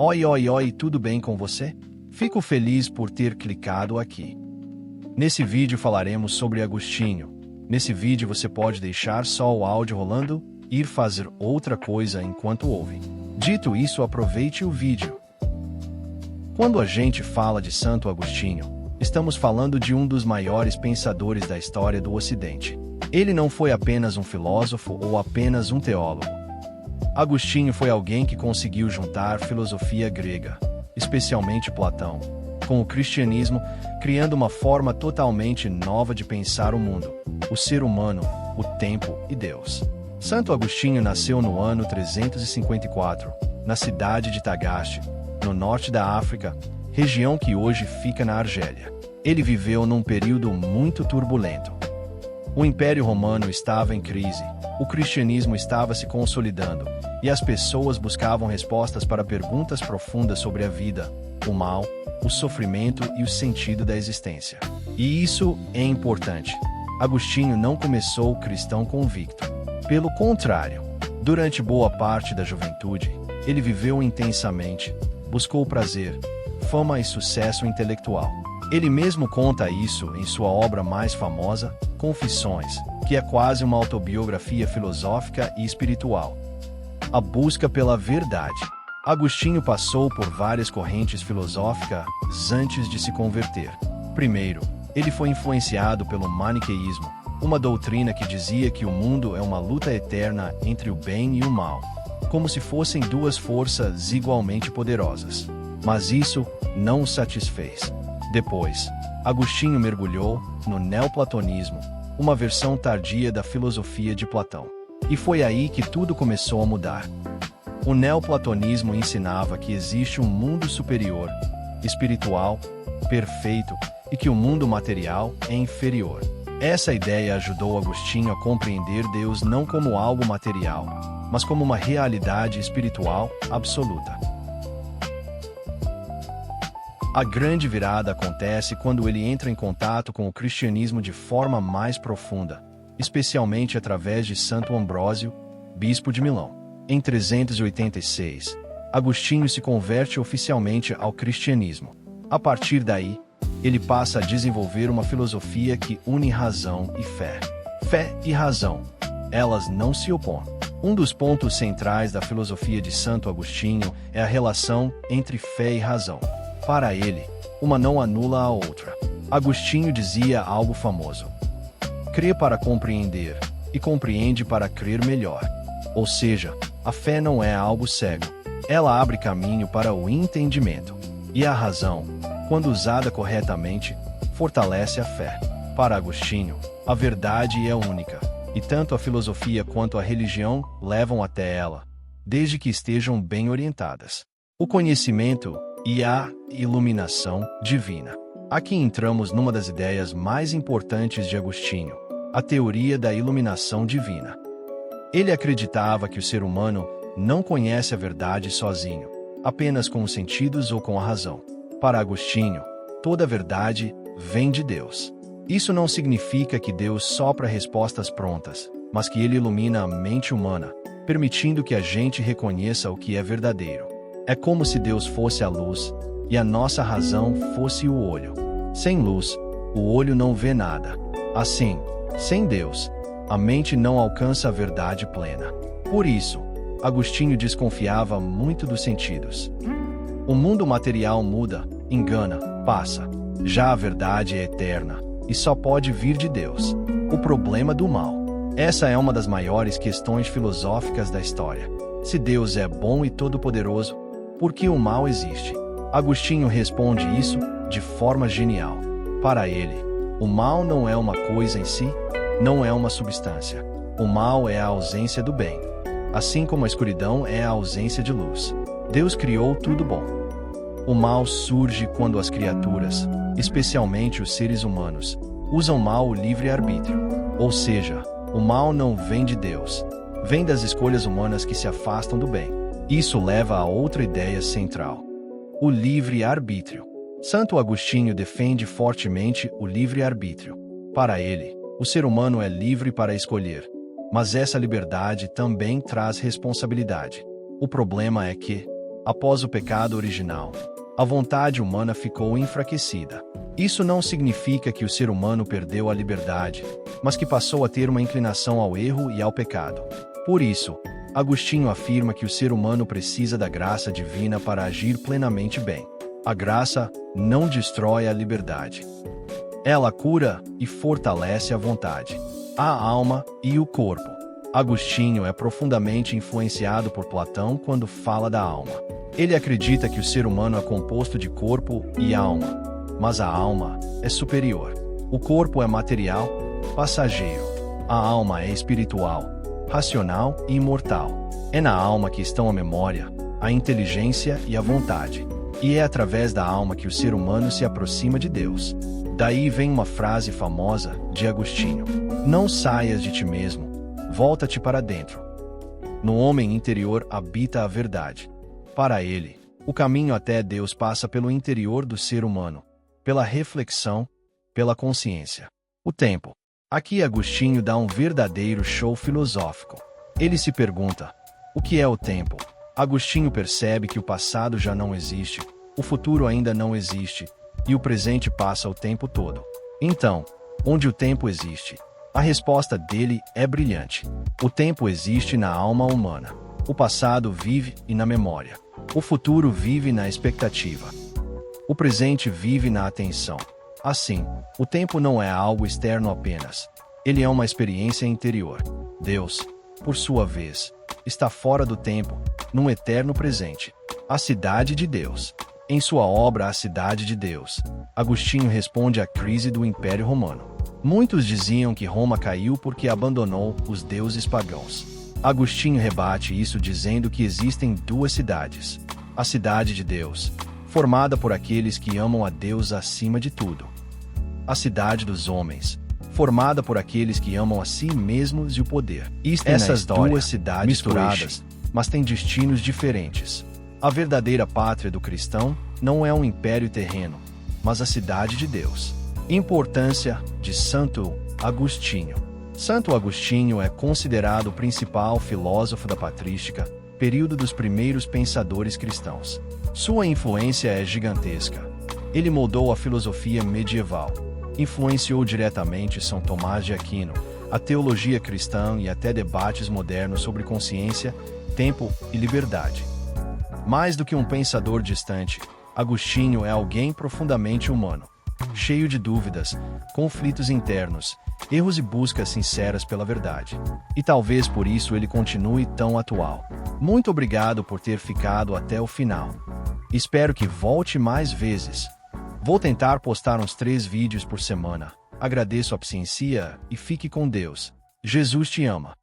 Oi, oi, oi, tudo bem com você? Fico feliz por ter clicado aqui. Nesse vídeo falaremos sobre Agostinho. Nesse vídeo você pode deixar só o áudio rolando e ir fazer outra coisa enquanto ouve. Dito isso, aproveite o vídeo. Quando a gente fala de Santo Agostinho, estamos falando de um dos maiores pensadores da história do Ocidente. Ele não foi apenas um filósofo ou apenas um teólogo. Agostinho foi alguém que conseguiu juntar filosofia grega, especialmente Platão, com o cristianismo, criando uma forma totalmente nova de pensar o mundo, o ser humano, o tempo e Deus. Santo Agostinho nasceu no ano 354, na cidade de Tagaste, no norte da África, região que hoje fica na Argélia. Ele viveu num período muito turbulento. O Império Romano estava em crise, o cristianismo estava se consolidando, e as pessoas buscavam respostas para perguntas profundas sobre a vida, o mal, o sofrimento e o sentido da existência. E isso é importante. Agostinho não começou cristão convicto. Pelo contrário, durante boa parte da juventude, ele viveu intensamente, buscou prazer, fama e sucesso intelectual. Ele mesmo conta isso em sua obra mais famosa, Confissões, que é quase uma autobiografia filosófica e espiritual. A busca pela verdade. Agostinho passou por várias correntes filosóficas antes de se converter. Primeiro, ele foi influenciado pelo maniqueísmo, uma doutrina que dizia que o mundo é uma luta eterna entre o bem e o mal, como se fossem duas forças igualmente poderosas. Mas isso não o satisfez. Depois, Agostinho mergulhou no neoplatonismo, uma versão tardia da filosofia de Platão. E foi aí que tudo começou a mudar. O neoplatonismo ensinava que existe um mundo superior, espiritual, perfeito, e que o mundo material é inferior. Essa ideia ajudou Agostinho a compreender Deus não como algo material, mas como uma realidade espiritual absoluta. A grande virada acontece quando ele entra em contato com o cristianismo de forma mais profunda, especialmente através de Santo Ambrósio, bispo de Milão. Em 386, Agostinho se converte oficialmente ao cristianismo. A partir daí, ele passa a desenvolver uma filosofia que une razão e fé. Fé e razão, elas não se opõem. Um dos pontos centrais da filosofia de Santo Agostinho é a relação entre fé e razão. Para ele, uma não anula a outra. Agostinho dizia algo famoso: crê para compreender, e compreende para crer melhor. Ou seja, a fé não é algo cego. Ela abre caminho para o entendimento. E a razão, quando usada corretamente, fortalece a fé. Para Agostinho, a verdade é única, e tanto a filosofia quanto a religião levam até ela, desde que estejam bem orientadas. O conhecimento e a iluminação divina. Aqui entramos numa das ideias mais importantes de Agostinho, a teoria da iluminação divina. Ele acreditava que o ser humano não conhece a verdade sozinho, apenas com os sentidos ou com a razão. Para Agostinho, toda a verdade vem de Deus. Isso não significa que Deus sopra respostas prontas, mas que ele ilumina a mente humana, permitindo que a gente reconheça o que é verdadeiro. É como se Deus fosse a luz, e a nossa razão fosse o olho. Sem luz, o olho não vê nada. Assim, sem Deus, a mente não alcança a verdade plena. Por isso, Agostinho desconfiava muito dos sentidos. O mundo material muda, engana, passa. Já a verdade é eterna, e só pode vir de Deus. O problema do mal. Essa é uma das maiores questões filosóficas da história. Se Deus é bom e todo-poderoso, por que o mal existe? Agostinho responde isso de forma genial. Para ele, o mal não é uma coisa em si, não é uma substância. O mal é a ausência do bem. Assim como a escuridão é a ausência de luz. Deus criou tudo bom. O mal surge quando as criaturas, especialmente os seres humanos, usam mal o livre-arbítrio. Ou seja, o mal não vem de Deus, vem das escolhas humanas que se afastam do bem. Isso leva a outra ideia central: o livre-arbítrio. Santo Agostinho defende fortemente o livre-arbítrio. Para ele, o ser humano é livre para escolher, mas essa liberdade também traz responsabilidade. O problema é que, Após o pecado original, a vontade humana ficou enfraquecida. Isso não significa que o ser humano perdeu a liberdade, mas que passou a ter uma inclinação ao erro e ao pecado. Por isso, Agostinho afirma que o ser humano precisa da graça divina para agir plenamente bem. A graça não destrói a liberdade. Ela cura e fortalece a vontade, a alma e o corpo. Agostinho é profundamente influenciado por Platão quando fala da alma. Ele acredita que o ser humano é composto de corpo e alma, mas a alma é superior. O corpo é material, passageiro. A alma é espiritual, racional e imortal. É na alma que estão a memória, a inteligência e a vontade. E é através da alma que o ser humano se aproxima de Deus. Daí vem uma frase famosa de Agostinho: não saias de ti mesmo, volta-te para dentro. No homem interior habita a verdade. Para ele, o caminho até Deus passa pelo interior do ser humano, pela reflexão, pela consciência. O tempo. Aqui Agostinho dá um verdadeiro show filosófico. Ele se pergunta: o que é o tempo? Agostinho percebe que o passado já não existe, o futuro ainda não existe, e o presente passa o tempo todo. Então, onde o tempo existe? A resposta dele é brilhante. O tempo existe na alma humana. O passado vive e na memória. O futuro vive na expectativa. O presente vive na atenção. Assim, o tempo não é algo externo apenas. Ele é uma experiência interior. Deus, por sua vez, está fora do tempo, num eterno presente. A cidade de Deus. Em sua obra A Cidade de Deus, Agostinho responde à crise do Império Romano. Muitos diziam que Roma caiu porque abandonou os deuses pagãos. Agostinho rebate isso dizendo que existem duas cidades. A cidade de Deus, formada por aqueles que amam a Deus acima de tudo. A cidade dos homens, formada por aqueles que amam a si mesmos e o poder. Essas duas cidades misturadas, mas têm destinos diferentes. A verdadeira pátria do cristão não é um império terreno, mas a cidade de Deus. Importância de Santo Agostinho. Santo Agostinho é considerado o principal filósofo da patrística, período dos primeiros pensadores cristãos. Sua influência é gigantesca. Ele moldou a filosofia medieval, influenciou diretamente São Tomás de Aquino, a teologia cristã e até debates modernos sobre consciência, tempo e liberdade. Mais do que um pensador distante, Agostinho é alguém profundamente humano, cheio de dúvidas, conflitos internos, erros e buscas sinceras pela verdade. E talvez por isso ele continue tão atual. Muito obrigado por ter ficado até o final. Espero que volte mais vezes. Vou tentar postar uns 3 vídeos por semana. Agradeço a paciência e fique com Deus. Jesus te ama.